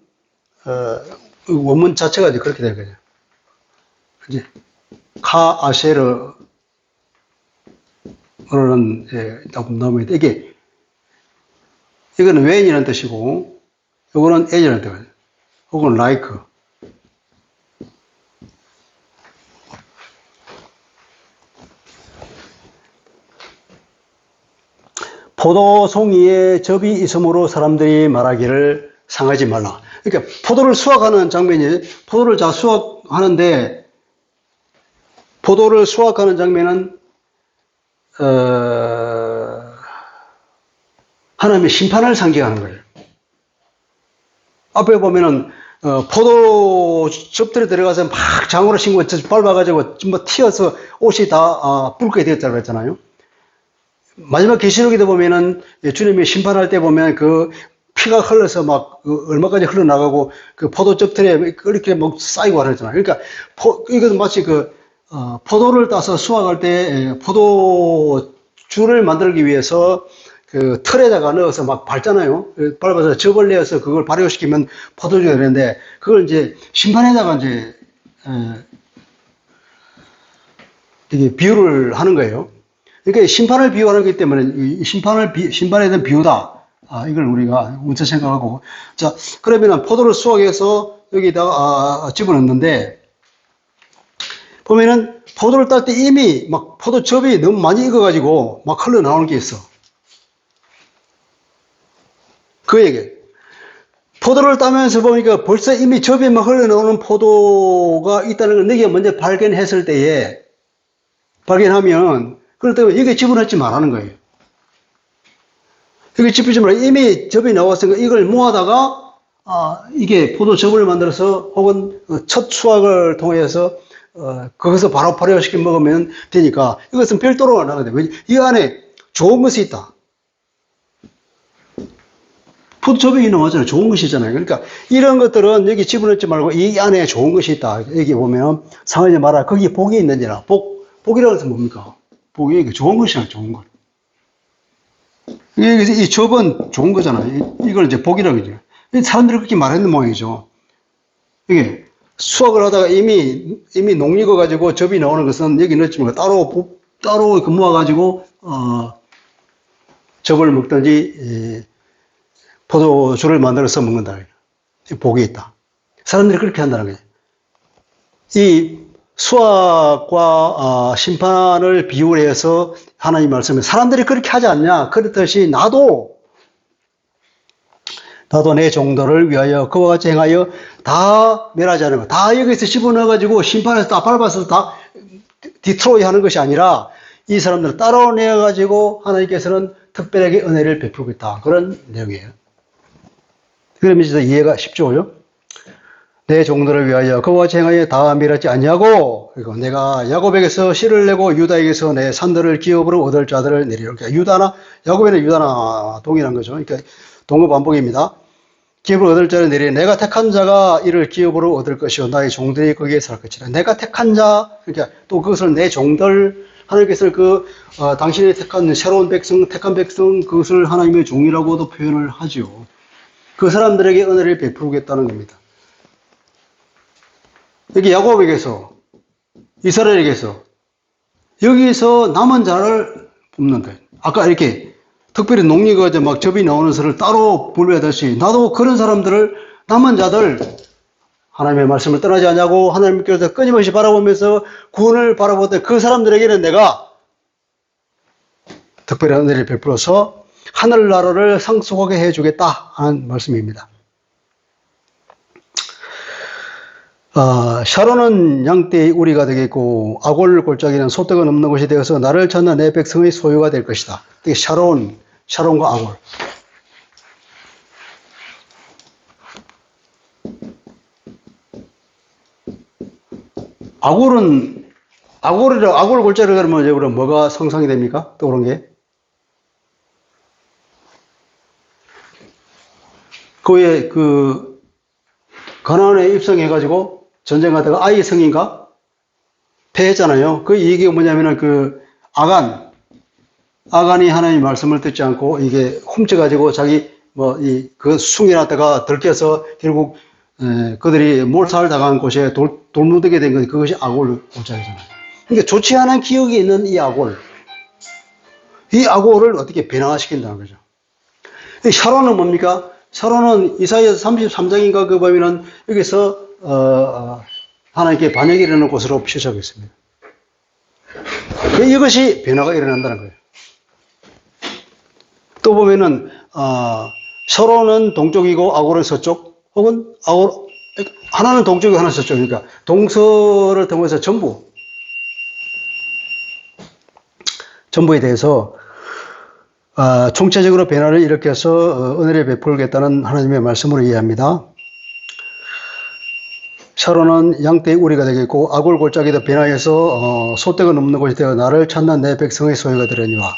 원문 자체가 이제 그렇게 될 거죠. 이제, 카 아셰르는 나옵니다. 이거는 when이라는 뜻이고, 이거는 as라는 뜻이에요. 혹은 like. 포도송이에 접이 있으므로 사람들이 말하기를 상하지 말라. 그러니까 포도를 수확하는 장면이, 포도를 수확하는데, 포도를 수확하는 장면은 하나님의 심판을 상징하는 거예요. 앞에 보면은 포도 접들에 들어가서 막 장으로 신고 밟아가지고 전부 튀어서 옷이 다 붉게 되었다고 했잖아요. 마지막 계시록에도 보면은 주님이 심판할 때 보면 그 피가 흘러서 막 얼마까지 흘러나가고 그 포도 접들에 이렇게 막 쌓이고 하잖아요. 그러니까 이것은 마치 포도를 따서 수확할 때 포도주를 만들기 위해서 그 틀에다가 넣어서 막 밟잖아요. 밟아서 접을 내어서 그걸 발효시키면 포도주가 되는데 그걸 이제 심판에다가 이제 이게 비유를 하는 거예요. 그러니까 심판을 비유하는 거기 때문에 이 심판에 대한 비유다. 이걸 우리가 먼저 생각하고. 자, 그러면은 포도를 수확해서 여기다가 집어넣는데 보면은 포도를 딸 때 이미 막 포도즙이 너무 많이 익어가지고 막 흘러나오는 게 있어. 그 얘기. 포도를 따면서 보니까 벌써 이미 즙이 막 흘러나오는 포도가 있다는 걸 너희가 먼저 발견했을 때에, 발견하면 그렇기 때문에 이게 집어넣지 말라는 거예요. 이게 집어넣지 말라. 이미 접이 나왔으니까 이걸 모아다가 이게 포도즙을 만들어서 혹은 첫 수확을 통해서 거기서 바로 발효시켜 먹으면 되니까 이것은 별도로 안 하거든요. 이 안에 좋은 것이 있다. 포도즙이 나왔잖아요. 좋은 것이 있잖아요. 그러니까 이런 것들은 여기 집어넣지 말고 이 안에 좋은 것이 있다. 여기 보면 상하지 마라. 거기 복이 있는지라. 복이라고 해서 뭡니까? 복이 좋은 것이잖아요. 좋은 것. 여기서 이 즙은 좋은 거잖아요. 이걸 이제 복이라고 하죠. 사람들이 그렇게 말했는 모양이죠. 이게 수확을 하다가 이미 녹익어 가지고 즙이 나오는 것은 여기 넣지 말고 따로 모아 가지고 즙을 먹든지 포도주를 만들어서 먹는다. 복이 있다. 사람들이 그렇게 한다는 거예요. 이 수확과 심판을 비유를 해서 하나님 말씀에 사람들이 그렇게 하지 않냐. 그렇듯이 나도 내 종들을 위하여 그와 같이 행하여 다 멸하지 않은 것. 다 여기서 집어넣어가지고 심판해서 다 밟아서 다 디트로이 하는 것이 아니라 이 사람들을 따라내어가지고 하나님께서는 특별하게 은혜를 베풀겠다. 그런 내용이에요. 그러면 이제 이해가 쉽죠요? 내 종들을 위하여 그와 같이 행하여 다 멸하지 아니하고, 그리고 내가 야곱에게서 씨를 내고 유다에게서 내 산들을 기업으로 얻을 자들을 내리려. 그러니까 야곱에는 유다나 동일한 거죠. 그러니까 동거 반복입니다. 기업으로 얻을 자를 내리려. 내가 택한 자가 이를 기업으로 얻을 것이요 나의 종들이 거기에 살 것이라. 내가 택한 자, 그러니까 또 그것을 내 종들, 하나님께서 당신이 택한 새로운 백성, 택한 백성, 그것을 하나님의 종이라고도 표현을 하죠. 그 사람들에게 은혜를 베푸겠다는 겁니다. 여기 야곱에게서, 이스라엘에게서, 여기서 남은 자를 뽑는다. 아까 이렇게 특별히 녹익어져 막 접이 나오는 것을 따로 분류하듯이 나도 그런 사람들을, 남은 자들, 하나님의 말씀을 떠나지 않냐고 하나님께서 끊임없이 바라보면서 구원을 바라보던 그 사람들에게는 내가 특별한 은혜를 베풀어서 하늘나라를 상속하게 해주겠다 하는 말씀입니다. 샤론은 양떼의 우리가 되겠고 아골 골짜기는 소떼가 넘는 곳이 되어서 나를 찾는 내 백성의 소유가 될 것이다. 샤론과 아골. 아골 골짜기를 그러면 여러분 뭐가 상상이 됩니까? 떠오른 게? 그에 가나안에 입성해가지고 전쟁하다가 아이의 성인가? 패했잖아요. 그 얘기가 뭐냐면은 아간이 하나님의 말씀을 듣지 않고 이게 훔쳐가지고 자기 그 숭이놨다가 들켜서 결국 그들이 몰살 당한 곳에 돌무더게 된 것, 그것이 아골 골짜기잖아요. 그러니까 좋지 않은 기억이 있는 이 아골을 어떻게 변화시킨다는 거죠. 샤론은 뭡니까? 샤론은 이사야서 33장인가 그 보면은 여기서 하나님께 반역이 일어나는 곳으로 표시하고 있습니다. 이것이 변화가 일어난다는 거예요. 또 보면은 샤론은 동쪽이고 아골은 서쪽, 혹은 하나는 동쪽이고 하나는 서쪽이니까 동서를 통해서 전부에 대해서 총체적으로 변화를 일으켜서 은혜를 베풀겠다는 하나님의 말씀으로 이해합니다. 샤론은 양떼의 우리가 되겠고 아골 골짜기도 변화해서 소떼가 넘는 곳이 되어 나를 찾는 내 백성의 소유가 되려니와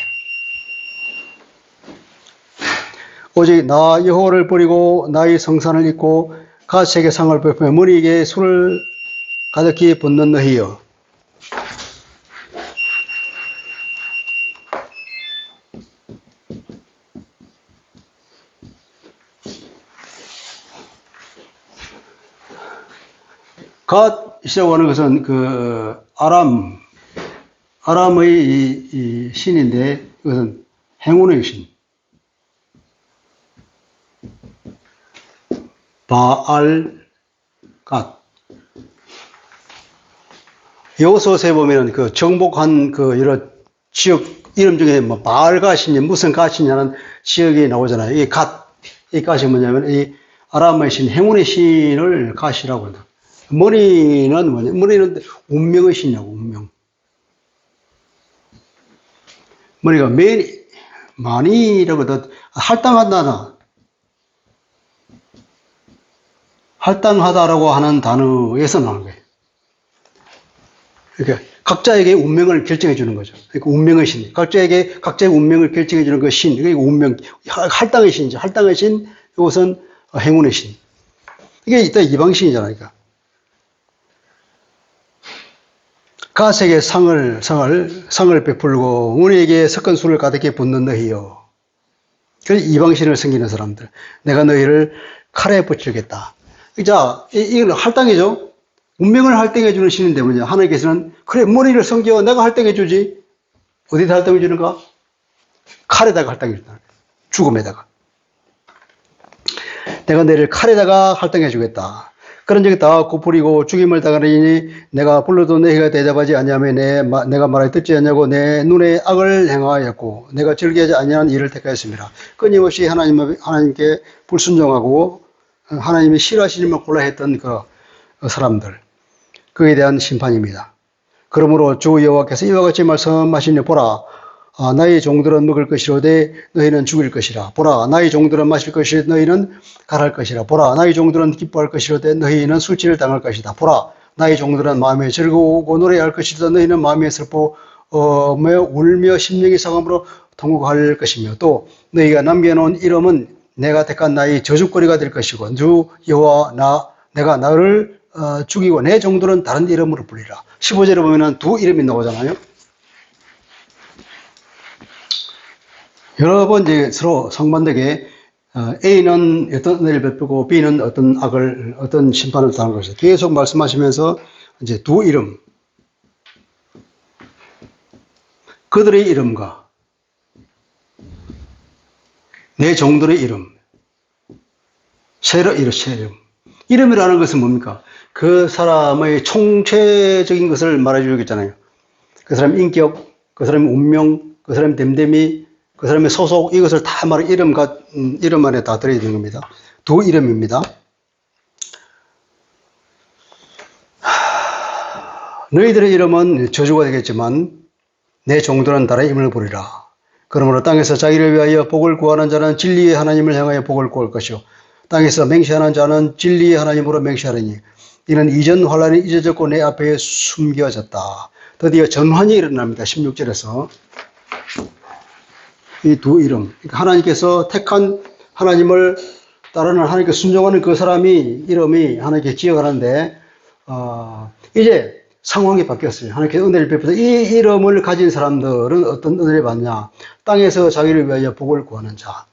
오직 나 여호와를 버리고 나의 성산을 잊고 가시에게 상을 베풀며 머리에게 술을 가득히 붓는 너희여. 갓이라고 하는 것은 아람의 이 신인데 이것은 행운의 신. 바알 갓. 여호수아서에 보면은 정복한 여러 지역 이름 중에 바알 갓이냐 무슨 갓이냐는 지역이 나오잖아요. 이 갓이 뭐냐면 이 아람의 신, 행운의 신을 갓이라고 한다. 머리는 운명의 신이라고, 운명. 머리가 많이라고 더 할당한다나 할당하다라고 하는 단어에서 나오는 거예요. 그러니까 각자에게 운명을 결정해 주는 거죠. 그러니까 운명의 신, 각자의 운명을 결정해 주는 그 신, 그게 운명, 할당의 신이죠. 할당의 신, 이것은 행운의 신. 이게 일단 이방신이잖아요. 그러니까. 가세에게 상을 베풀고 운에게 섞은 술을 가득히 붓는 너희여. 그래서 이방신을 섬기는 사람들. 내가 너희를 칼에 붙이겠다. 자, 이건 할당이죠. 운명을 할당해 주는 신인데 뭐냐. 하나님께서는 그래 머리를 섬겨 내가 할당해 주지. 어디다 할당해 주는가? 칼에다가 할당해 준다. 죽음에다가. 내가 너희를 칼에다가 할당해 주겠다. 그런 적이 다 고풀이고 죽임을 당하리니 내가 불러도 너희가 대답하지 아니하며 내가 말하기 듣지 않냐고 내 눈에 악을 행하였고 내가 즐기지 아니하는 일을 택하였습니다. 끊임없이 하나님께 불순종하고 하나님이 싫어하시는 걸 골라 했던 그 사람들, 그에 대한 심판입니다. 그러므로 주 여호와께서 이와 같이 말씀하시니 보라, 나의 종들은 먹을 것이로되 너희는 죽일 것이라. 보라, 나의 종들은 마실 것이로되 너희는 갈할 것이라. 보라, 나의 종들은 기뻐할 것이로되 너희는 술취를 당할 것이다. 보라, 나의 종들은 마음에 즐거우고 노래할 것이로되 너희는 마음에 슬퍼 울며 심령이 상함으로 통곡할 것이며 또 너희가 남겨놓은 이름은 내가 택한 나의 저주거리가 될 것이고 주 여호와 내가 나를 죽이고 내 종들은 다른 이름으로 불리라. 15절에 보면은 두 이름이 나오잖아요. 여러 번 이제 서로 상반되게 A는 어떤 은혜를 베푸고 B는 어떤 심판을 당할 것이다. 계속 말씀하시면서 이제 두 이름, 그들의 이름과 내 종들의 이름, 새 이름. 이름이라는 것은 뭡니까? 그 사람의 총체적인 것을 말해주겠잖아요. 그 사람의 인격, 그 사람의 운명, 그 사람의 됨됨이, 그 사람의 소속, 이것을 다 말해 이름 안에 다 들어있는 겁니다. 두 이름입니다. 너희들의 이름은 저주가 되겠지만 내 종들은 다른 이름을 부리라. 그러므로 땅에서 자기를 위하여 복을 구하는 자는 진리의 하나님을 향하여 복을 구할 것이요 땅에서 맹세하는 자는 진리의 하나님으로 맹세하리니 이는 이전 환란이 잊어졌고 내 앞에 숨겨졌다. 드디어 전환이 일어납니다. 16절에서 이 두 이름, 하나님께서 택한 하나님을 따르는 하나님께 순종하는 그 사람이 이름이 하나님께 기억하는데 이제 상황이 바뀌었어요. 하나님께서 은혜를 베푸다. 이 이름을 가진 사람들은 어떤 은혜를 받냐? 땅에서 자기를 위하여 복을 구하는 자.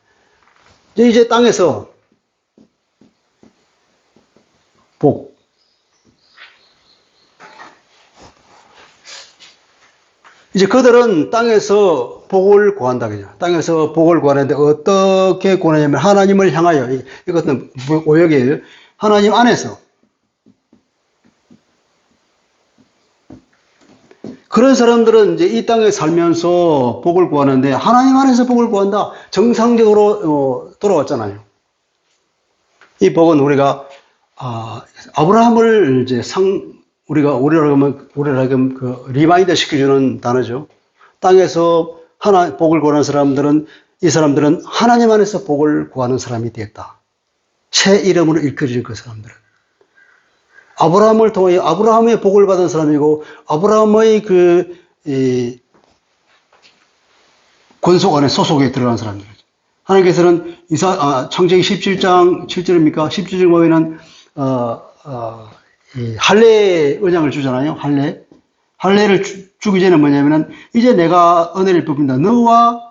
이제 땅에서 복. 이제 그들은 땅에서 복을 구한다. 그죠? 땅에서 복을 구하는데 어떻게 구하냐면 하나님을 향하여, 이것은 오역이에요. 하나님 안에서. 그런 사람들은 이제 이 땅에 살면서 복을 구하는데 하나님 안에서 복을 구한다. 정상적으로 돌아왔잖아요. 이 복은 우리가 아브라함을 이제 우리라고 하면 그 리마인드 시켜주는 단어죠. 땅에서 복을 구하는 사람들은 이 사람들은 하나님 안에서 복을 구하는 사람이 되었다. 새 이름으로 일컬어질 그 사람들은. 아브라함을 통해 아브라함의 복을 받은 사람이고 아브라함의 권속 안에 소속에 들어간 사람들이죠. 하나님께서는 창세기 17장 7절입니까? 17절 보면은 할례 언약을 주잖아요. 할례를 주기 전에 뭐냐면은 이제 내가 은혜를 베푼다. 너와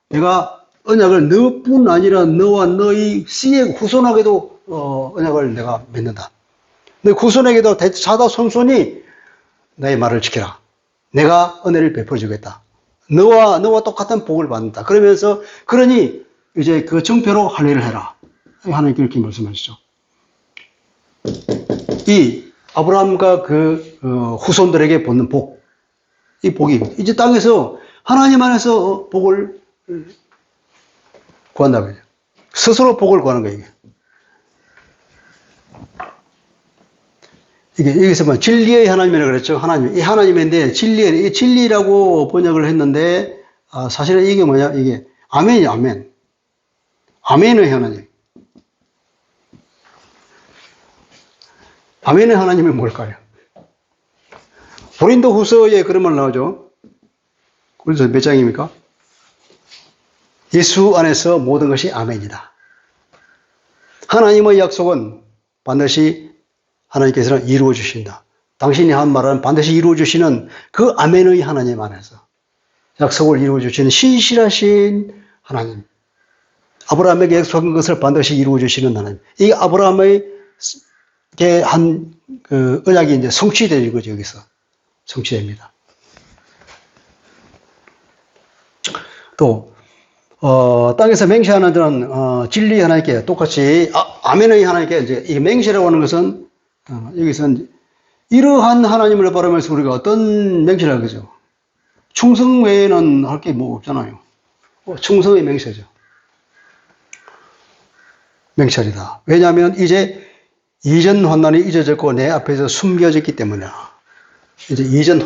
내가 언약을 너뿐 아니라 너와 너희 씨의 후손에게도 언약을 내가 맺는다. 너 후손에게도 자다 손손이 나의 말을 지켜라. 내가 은혜를 베풀어주겠다. 너와 똑같은 복을 받는다. 그러니 이제 그 정표로 할례를 해라. 하나님께 이렇게 말씀하시죠. 이 아브라함과 그 후손들에게 받는 복, 이 복이 이제 땅에서 하나님 안에서 복을 구한다고요. 스스로 복을 구하는 거예요. 여기서 뭐 진리의 하나님이라고 그랬죠. 이 하나님인데 이 진리라고 번역을 했는데 사실은 이게 뭐냐, 이게 아멘이 아멘. 아멘의 하나님. 아멘의 하나님이 뭘까요? 고린도 후서에 그런 말 나오죠. 그래서 몇 장입니까? 예수 안에서 모든 것이 아멘이다. 하나님의 약속은 반드시 하나님께서는 이루어 주신다. 당신이 한 말은 반드시 이루어 주시는 그 아멘의 하나님 안에서 약속을 이루어 주시는 신실하신 하나님. 아브라함에게 약속한 것을 반드시 이루어 주시는 하나님. 이게 아브라함의 한 그 언약이 이제 성취되는 거죠, 여기서. 성취됩니다. 또, 땅에서 맹세하는 저는, 진리 하나님께 똑같이, 아멘의 하나님께 이제 이 맹세라고 하는 것은, 여기서는 이러한 하나님을 바라면서 우리가 어떤 맹세를 하겠죠? 충성 외에는 할 게 뭐 없잖아요. 충성의 맹세죠. 맹세이다. 왜냐하면 이제 이전 환난이 잊어졌고 내 앞에서 숨겨졌기 때문이야. 이제 이전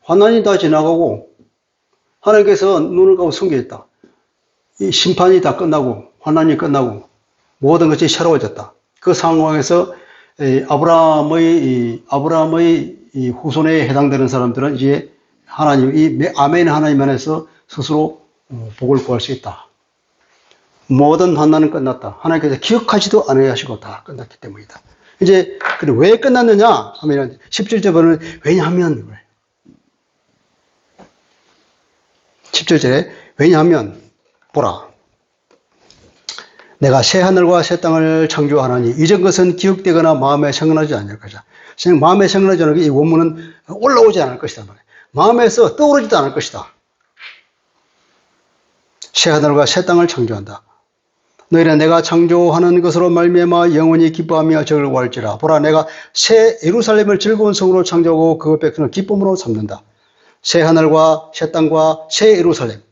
환난이 다 지나가고 하나님께서 눈을 감고 숨겨졌다. 이 심판이 다 끝나고 환난이 끝나고 모든 것이 새로워졌다. 그 상황에서 아브라함의 후손에 해당되는 사람들은 이제 하나님, 이 아멘 하나님 안에서 스스로 복을 구할 수 있다. 모든 환난은 끝났다. 하나님께서 기억하지도 않아야 하시고 다 끝났기 때문이다. 이제 왜 끝났느냐 하면 17절은 왜냐하면 17절에 왜냐하면 보라 내가 새 하늘과 새 땅을 창조하나니 이전 것은 기억되거나 마음에 생각나지 않을 것이다. 마음에 생각나지 않을 이 원문은 올라오지 않을 것이다. 마음에서 떠오르지도 않을 것이다. 새 하늘과 새 땅을 창조한다. 너희는 내가 창조하는 것으로 말미암아 영원히 기뻐하며 즐거워할지라. 보라 내가 새 예루살렘을 즐거운 성으로 창조하고 그 백성을 기쁨으로 삼는다. 새 하늘과 새 땅과 새 예루살렘.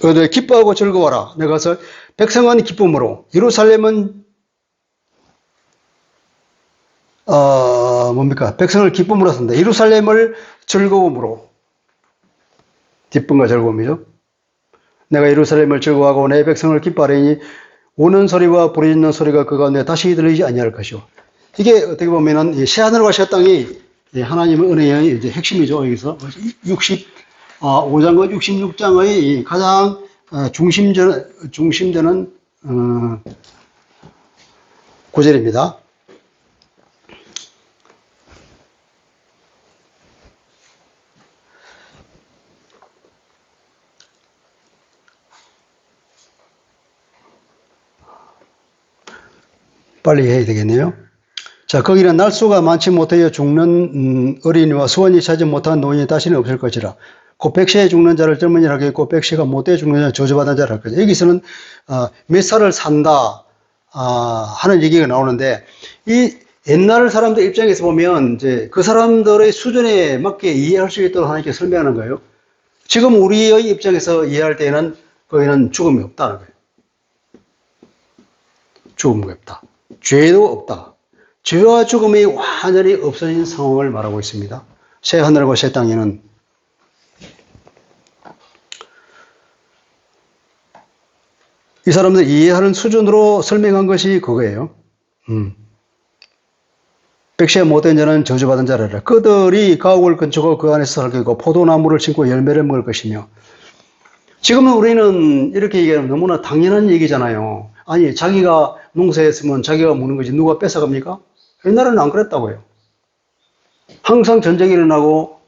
너희들 기뻐하고 즐거워하라. 내가 백성은 기쁨으로 예루살렘은 백성을 기쁨으로 산다. 예루살렘을 즐거움으로. 기쁨과 즐거움이죠. 내가 예루살렘을 즐거워하고 내 백성을 기뻐하리니 우는 소리와 부르짖는 소리가 그 가운데 다시 들리지 아니할 것이요. 이게 어떻게 보면은 새 하늘과 새 땅이 하나님의 은혜의 이제 핵심이죠. 여기서 5장과 66장의 가장 중심되는 구절입니다. 빨리 해야 되겠네요. 자, 거기는 날수가 많지 못하여 죽는 어린이와 수원이 차지 못한 노인이 다시는 없을 것이라. 곧 백세에 죽는 자를 젊은이라 하겠고 백세가 못되어 죽는 자를 저주받은 자라 할 것이다. 여기서는 몇 살을 산다 하는 얘기가 나오는데 이 옛날 사람들 입장에서 보면 이제 그 사람들의 수준에 맞게 이해할 수 있도록 하나님께 설명하는 거예요. 지금 우리의 입장에서 이해할 때는 거기는 죽음이 없다는 거예요. 죽음이 없다. 죄도 없다. 죄와 죽음이 완전히 없어진 상황을 말하고 있습니다. 새 하늘과 새 땅에는 이 사람들 이해하는 수준으로 설명한 것이 그거예요. 백세 못된 자는 저주받은 자라라. 그들이 가옥을 건축하고 그 안에서 살 것이고 포도나무를 심고 열매를 먹을 것이며. 지금은 우리는 이렇게 얘기하면 너무나 당연한 얘기잖아요. 아니 자기가 농사했으면 자기가 먹는 거지 누가 뺏어갑니까? 옛날에는 안 그랬다고요. 항상 전쟁이 일어나고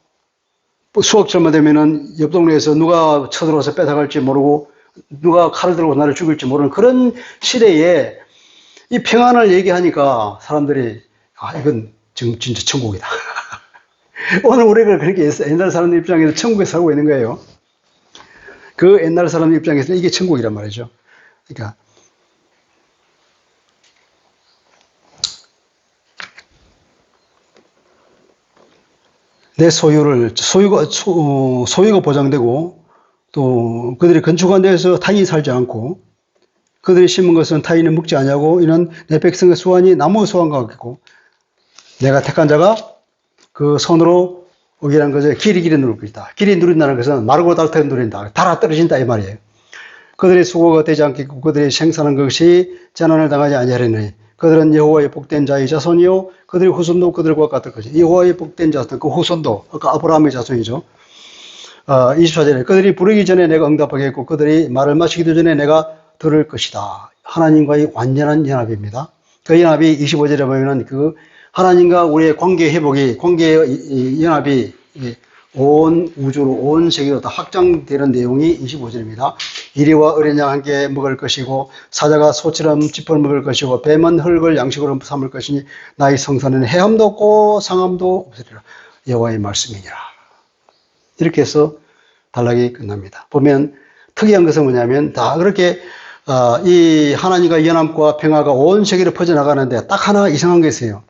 수학철만 되면은 옆 동네에서 누가 쳐들어와서 뺏어갈지 모르고 누가 칼을 들고 나를 죽일지 모르는 그런 시대에 이 평안을 얘기하니까 사람들이 이건 진짜 천국이다. 오늘 우리가 그렇게 옛날 사람들 입장에서 천국에 살고 있는 거예요. 그 옛날 사람들 입장에서는 이게 천국이란 말이죠. 그러니까 내 소유가 보장되고 또 그들이 건축한 데에서 타인이 살지 않고 그들이 심은 것은 타인이 먹지 아니하고 이는 내 백성의 수완이 나무의 수완과 같고 내가 택한 자가 그 손으로 오기라는 것은 길이 누릴 것이다. 길이 누린다는 것은 마르고 닳다가 누린다. 달아 떨어진다 이 말이에요. 그들의 수고가 되지 않겠고 그들이 생산한 것이 재난을 당하지 아니하리니 그들은 여호와의 복된 자의 자손이요 그들의 후손도 그들과 같을 것이다. 여호와의 복된 자손, 그 후손도 아까 아브라함의 자손이죠. 24절에 그들이 부르기 전에 내가 응답하겠고 그들이 말을 마치기도 전에 내가 들을 것이다. 하나님과의 완전한 연합입니다. 그 연합이 25절에 보면 그 하나님과 우리의 관계 회복이, 관계의 연합이 온 우주로, 온 세계로 다 확장되는 내용이 25절입니다. 이리와 어린 양 함께 먹을 것이고 사자가 소처럼 짚을 먹을 것이고 뱀은 흙을 양식으로 삼을 것이니 나의 성산에는 해함도 없고 상함도 없으리라. 여호와의 말씀이니라. 이렇게 해서 단락이 끝납니다. 보면 특이한 것은 뭐냐면 다 그렇게 이 하나님과 연합과 평화가 온 세계로 퍼져나가는데 딱 하나 이상한 게 있어요.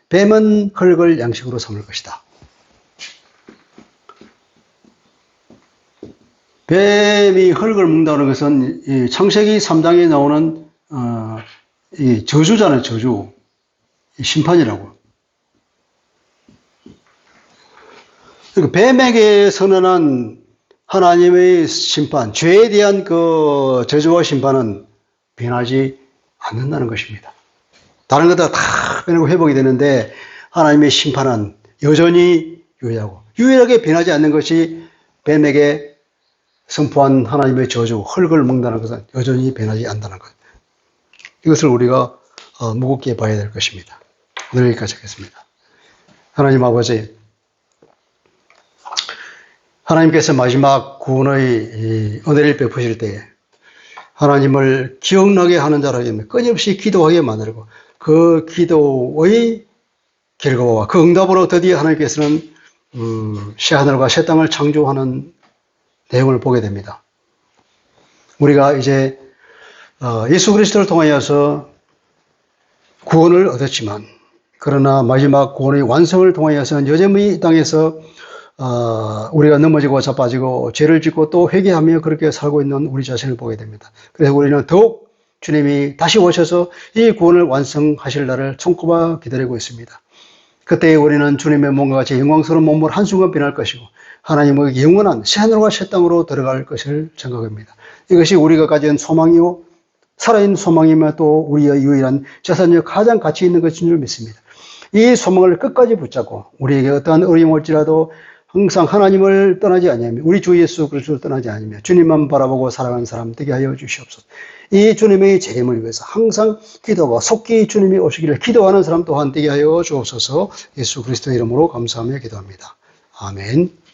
뱀은 흙을 양식으로 삼을 것이다. 뱀이 흙을 먹는다는 것은 이 창세기 3장에 나오는 이 저주잖아요. 저주. 심판이라고. 그러니까 뱀에게 선언한 하나님의 심판, 죄에 대한 그 저주와 심판은 변하지 않는다는 것입니다. 다른 것들 다 변하고 회복이 되는데 하나님의 심판은 여전히 유효하고 유일하게 변하지 않는 것이 뱀에게 선포한 하나님의 저주, 흙을 먹는다는 것은 여전히 변하지 않는다는 것. 이것을 우리가 무겁게 봐야 될 것입니다. 오늘 여기까지 하겠습니다. 하나님 아버지, 하나님께서 마지막 구원의 은혜를 베푸실 때에 하나님을 기억나게 하는 자로 끊임없이 기도하게 만들고 그 기도의 결과와 그 응답으로 드디어 하나님께서는 새하늘과 새 땅을 창조하는 내용을 보게 됩니다. 우리가 이제 예수 그리스도를 통하여서 구원을 얻었지만 그러나 마지막 구원의 완성을 통하여서는 여전히 이 땅에서 우리가 넘어지고 자빠지고 죄를 짓고 또 회개하며 그렇게 살고 있는 우리 자신을 보게 됩니다. 그래서 우리는 더욱 주님이 다시 오셔서 이 구원을 완성하실 날을 손꼽아 기다리고 있습니다. 그때 우리는 주님의 몸과 같이 영광스러운 몸으로 한순간 변할 것이고 하나님의 영원한 새하늘과 새 땅으로 들어갈 것을 생각합니다. 이것이 우리가 가진 소망이요 살아있는 소망이며 또 우리의 유일한 재산이요 가장 가치 있는 것인 줄 믿습니다. 이 소망을 끝까지 붙잡고 우리에게 어떠한 어려움이 올지라도 항상 하나님을 떠나지 아니하며 우리 주 예수 그리스도를 떠나지 아니하며 주님만 바라보고 살아가는 사람 되게 하여 주시옵소서. 이 주님의 재림을 위해서 항상 기도하고 속히 주님이 오시기를 기도하는 사람 또한 되게 하여 주옵소서. 예수 그리스도의 이름으로 감사하며 기도합니다. 아멘.